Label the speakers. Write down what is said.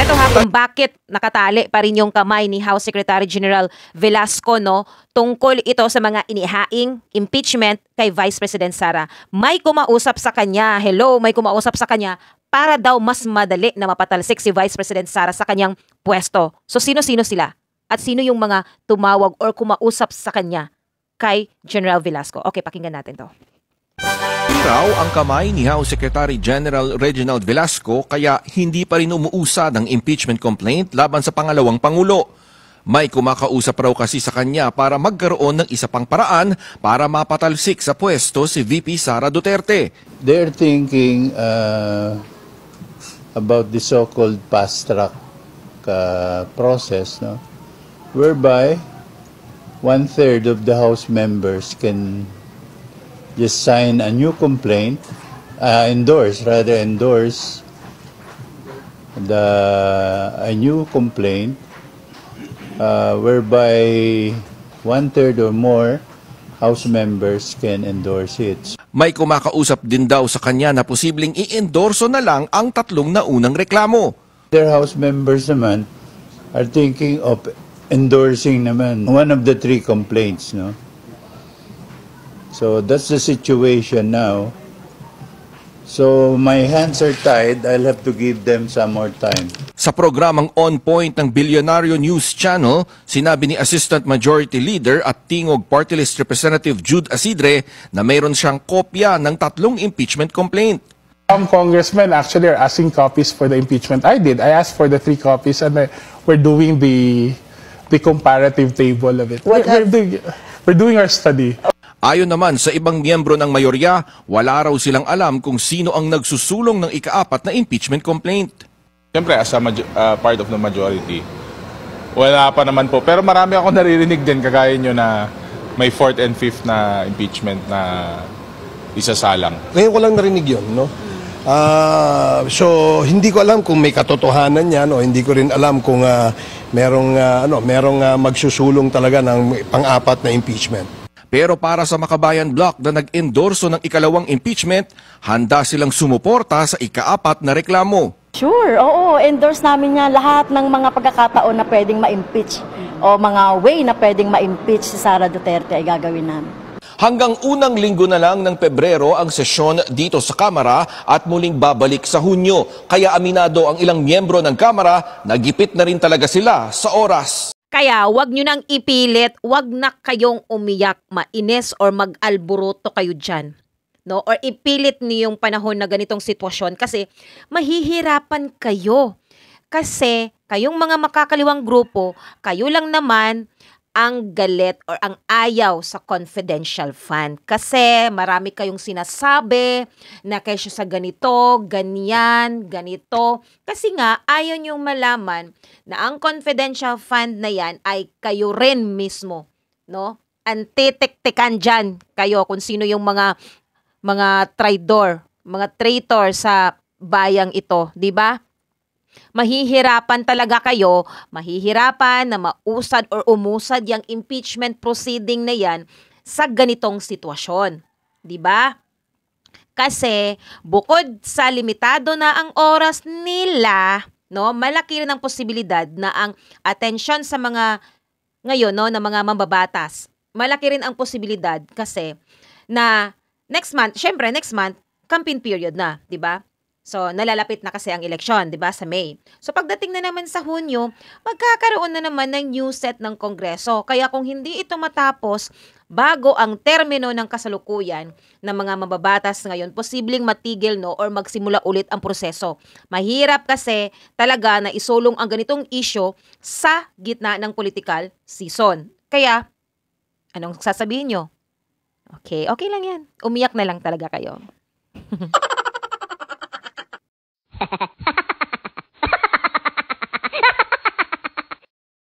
Speaker 1: Ito ha, kung bakit nakatali pa rin yung kamay ni House Secretary General Velasco, no, tungkol ito sa mga inihaing impeachment kay Vice President Sara. May kumausap sa kanya, may kumausap sa kanya para daw mas madali na mapatalsik si Vice President Sara sa kanyang pwesto. So sino-sino sila? At sino yung mga tumawag or kumausap sa kanya kay General Velasco? Okay, pakinggan natin to.
Speaker 2: Raw ang kamay ni House Secretary General Reginald Velasco kaya hindi pa rin umuusad ang impeachment complaint laban sa pangalawang Pangulo. May kumakausap raw kasi sa kanya para magkaroon ng isa pang paraan para mapatalsik sa pwesto si VP Sara Duterte.
Speaker 3: They're thinking about the so-called fast-track process, no? Whereby 1/3 of the House members can just sign a new complaint, endorse a new complaint, whereby 1/3 or more House members can endorse it.
Speaker 2: May kumakausap din daw sa kanya na posibleng i-endorso na lang ang tatlong naunang reklamo.
Speaker 3: Their House members naman are thinking of endorsing naman one of the 3 complaints, no? So that's the situation now. So my hands are tied. I'll have to give them some more time.
Speaker 2: Sa programang On Point ng Bilyonaryo News Channel, sinabi ni Assistant Majority Leader at Tingog Party List Representative Jude Asidre na mayroon siyang kopya ng 3 impeachment complaint.
Speaker 4: Some congressmen actually are asking copies for the impeachment. I did. I asked for the 3 copies and we're doing the comparative table of it. We're doing our study.
Speaker 2: Ayon naman sa ibang miyembro ng mayorya, wala raw silang alam kung sino ang nagsusulong ng ika-4 na impeachment complaint.
Speaker 5: Siyempre, as a part of the majority, wala pa naman po. Pero marami ako naririnig din, kagaya nyo na may 4th and 5th na impeachment na isasalang.
Speaker 6: Ngayon ko lang narinig yun, no? So, hindi ko alam kung may katotohanan yan o hindi ko rin alam kung merong magsusulong talaga ng pang-4 na impeachment.
Speaker 2: Pero para sa Makabayan Bloc na nag-endorso ng ika-2 impeachment, handa silang sumuporta sa ika-4 na reklamo.
Speaker 7: Sure, oo. Endorse namin niya lahat ng mga pagkakataon na pwedeng ma-impeach o mga way na pwedeng ma-impeach si Sara Duterte ay gagawin namin.
Speaker 2: Hanggang unang linggo na lang ng Pebrero ang sesyon dito sa Kamara at muling babalik sa Hunyo. Kaya aminado ang ilang miyembro ng Kamara, nagipit na rin talaga sila sa oras.
Speaker 1: Kaya wag nyo nang ipilit, wag na kayong umiyak, mainis or mag-alburuto kayo dyan. No? Or ipilit niyo yung panahon na ganitong sitwasyon kasi mahihirapan kayo. Kasi kayong mga makakaliwang grupo, kayo lang naman ang galit or ang ayaw sa confidential fund. Kasi marami kayong sinasabi na kesyo sa ganito, ganyan, ganito. Kasi nga, ayaw niyong malaman na ang confidential fund na yan ay kayo rin mismo. No? Antitiktikan dyan kayo kung sino yung mga traitor sa bayang ito. Diba? Mahihirapan talaga kayo, mahihirapan na mausad or umusad yung impeachment proceeding na yan sa ganitong sitwasyon. Diba? Kasi bukod sa limitado na ang oras nila, no, malaki rin ang posibilidad na ang atensyon sa mga ngayon, no, na mga mambabatas, malaki rin ang posibilidad kasi na next month, campaign period na, diba? So, nalalapit na kasi ang eleksyon, di ba, sa May. So, pagdating na naman sa Hunyo, magkakaroon na naman ng new set ng Kongreso. Kaya kung hindi ito matapos bago ang termino ng kasalukuyan ng mga mababatas ngayon, posibleng matigil, no, or magsimula ulit ang proseso. Mahirap kasi talaga na isulong ang ganitong issue sa gitna ng political season. Kaya, anong sasabihin nyo? Okay lang yan. Umiyak na lang talaga kayo.